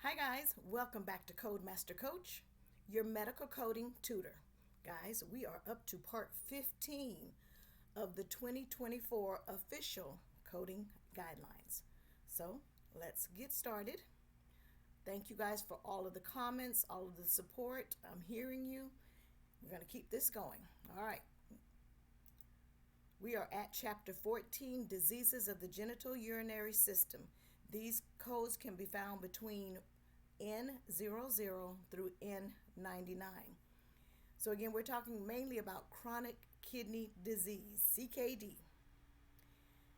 Hi guys, welcome back to Code Master Coach, your medical coding tutor. Guys, we are up to part 15 of the 2024 official coding guidelines. So let's get started. Thank you guys for all of the comments, all of the support. I'm hearing you. We're going to keep this going. All right. We are at chapter 14, diseases of the genital urinary system. These codes can be found between N00 through N99. So again, we're talking mainly about chronic kidney disease, CKD.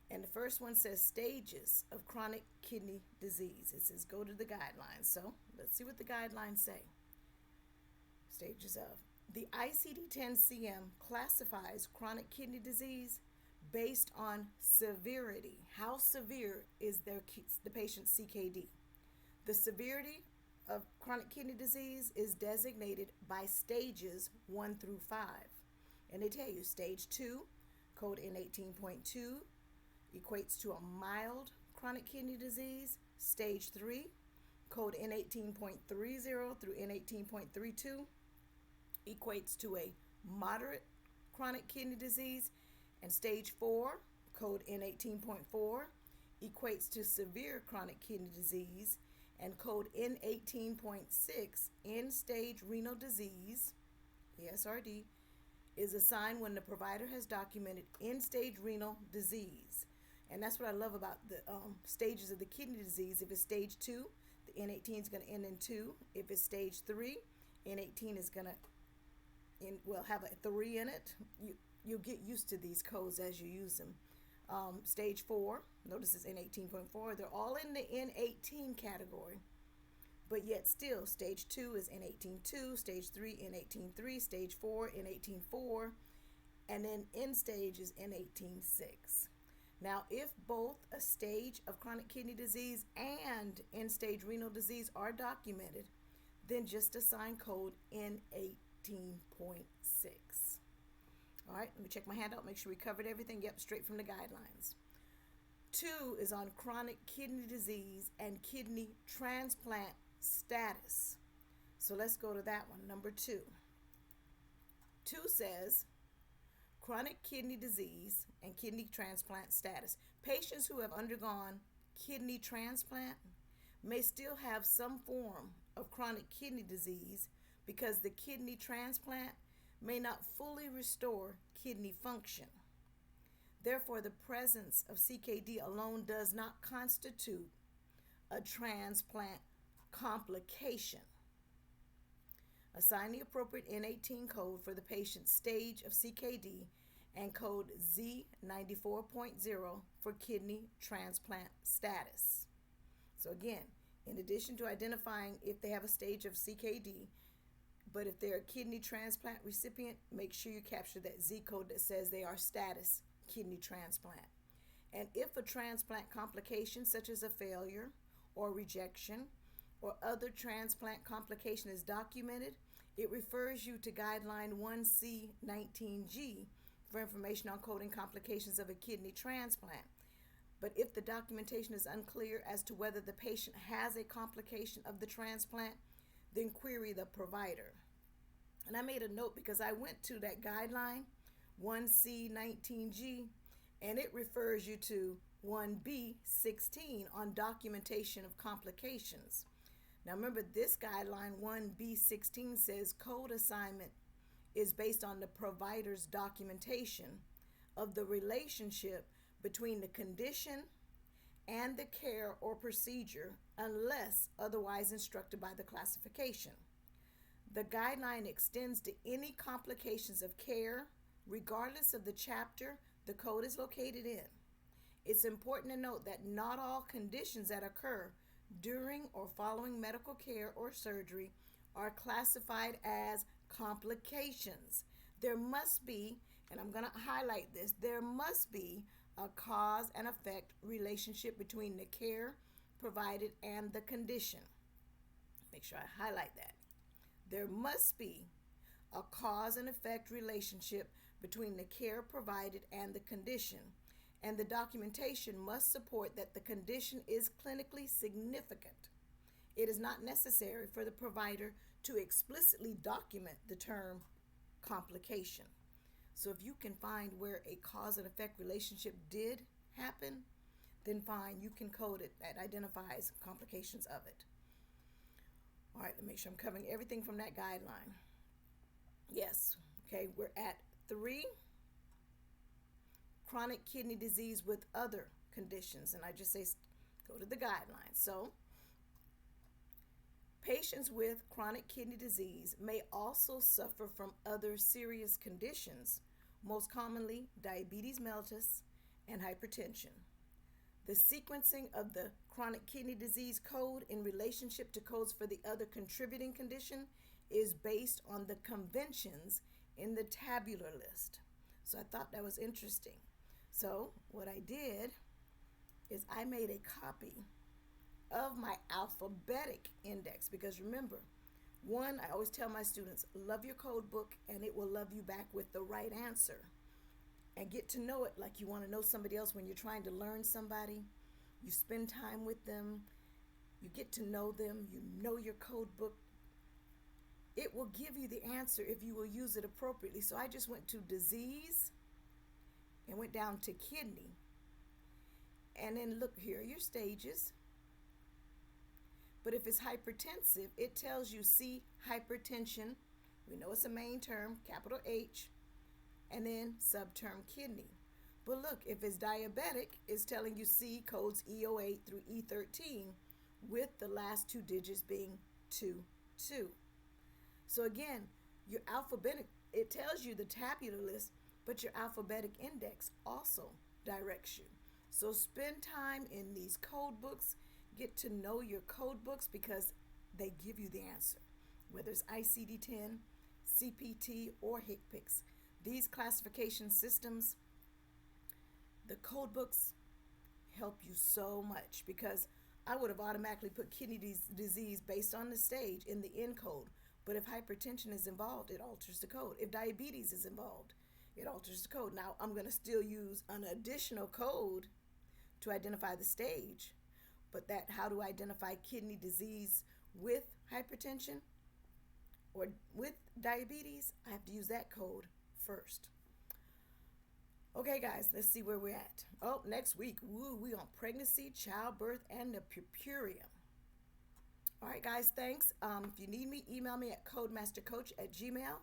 And the first one says stages of chronic kidney disease. It says go to the guidelines. So let's see what the guidelines say. Stages of. The ICD-10-CM classifies chronic kidney disease based on severity. How severe is the patient's CKD? The severity of chronic kidney disease is designated by stages 1 through 5. And they tell you stage 2, code N18.2, equates to a mild chronic kidney disease. Stage 3, code N18.30 through N18.32, equates to a moderate chronic kidney disease. And stage 4, code N18.4, equates to severe chronic kidney disease. And code N18.6, end-stage renal disease, ESRD, is assigned when the provider has documented end-stage renal disease. And that's what I love about the stages of the kidney disease. If it's stage 2, the N18 is going to end in 2. If it's stage 3, N18 is going to have a 3 in it. You'll get used to these codes as you use them. Stage 4, notice it's N18.4. They're all in the N18 category, but yet still stage 2 is N18.2, stage 3 N18.3, stage 4 N18.4, and then end stage is N18.6. Now, if both a stage of chronic kidney disease and end stage renal disease are documented, then just assign code N18.6. All right, let me check my handout, make sure we covered everything. Yep, straight from the guidelines. 2 is on chronic kidney disease and kidney transplant status. So let's go to that one, number 2. 2 says chronic kidney disease and kidney transplant status. Patients who have undergone kidney transplant may still have some form of chronic kidney disease because the kidney transplant may not fully restore kidney function. Therefore, the presence of CKD alone does not constitute a transplant complication. Assign the appropriate N18 code for the patient's stage of CKD and code Z94.0 for kidney transplant status. So again, in addition to identifying if they have a stage of CKD, but if they're a kidney transplant recipient, make sure you capture that Z code that says they are status kidney transplant. And if a transplant complication such as a failure or rejection or other transplant complication is documented, it refers you to guideline 1C19G for information on coding complications of a kidney transplant. But if the documentation is unclear as to whether the patient has a complication of the transplant, then query the provider. And I made a note because I went to that guideline, 1C19G, and it refers you to 1B16 on documentation of complications. Now remember, this guideline, 1B16, says code assignment is based on the provider's documentation of the relationship between the condition and the care or procedure unless otherwise instructed by the classification. The guideline extends to any complications of care regardless of the chapter the code is located in. It's important to note that not all conditions that occur during or following medical care or surgery are classified as complications. There must be, and I'm going to highlight this, there must be a cause and effect relationship between the care provided and the condition. Make sure I highlight that. There must be a cause and effect relationship between the care provided and the condition, and the documentation must support that the condition is clinically significant. it is not necessary for the provider to explicitly document the term complication. So if you can find where a cause and effect relationship did happen, then fine, you can code it that identifies complications of it. All right, let me make sure I'm covering everything from that guideline. Yes, okay, we're at 3, chronic kidney disease with other conditions. And I just say go to the guidelines. So patients with chronic kidney disease may also suffer from other serious conditions, most commonly diabetes mellitus and hypertension. The sequencing of the chronic kidney disease code in relationship to codes for the other contributing condition is based on the conventions in the tabular list. So I thought that was interesting. So what I did is I made a copy of my alphabetic index, because remember, one, I always tell my students, love your code book and it will love you back with the right answer. And get to know it like you want to know somebody else. When you're trying to learn somebody, you spend time with them, you get to know them, you know your code book. It will give you the answer if you will use it appropriately. So I just went to disease and went down to kidney. And then look, here are your stages. But if it's hypertensive, it tells you C, hypertension. We know it's a main term, capital H, and then subterm kidney. But look, if it's diabetic, it's telling you C, codes E08 through E13, with the last 2 digits being 22. So again, your alphabetic, it tells you the tabular list, but your alphabetic index also directs you. So spend time in these code books, get to know your code books, because they give you the answer, whether it's ICD-10, CPT, or HCPCS. These classification systems, the code books help you so much, because I would have automatically put kidney disease based on the stage in the N code. But if hypertension is involved, it alters the code. If diabetes is involved, it alters the code. Now, I'm going to still use an additional code to identify the stage, but that how to identify kidney disease with hypertension or with diabetes, I have to use that code first. Okay, guys, let's see where we're at. Oh, next week, we on pregnancy, childbirth, and the purpurium. All right, guys, thanks. If you need me, email me at codemastercoach@gmail.com,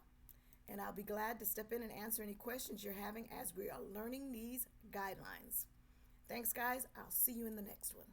and I'll be glad to step in and answer any questions you're having as we are learning these guidelines. Thanks, guys. I'll see you in the next one.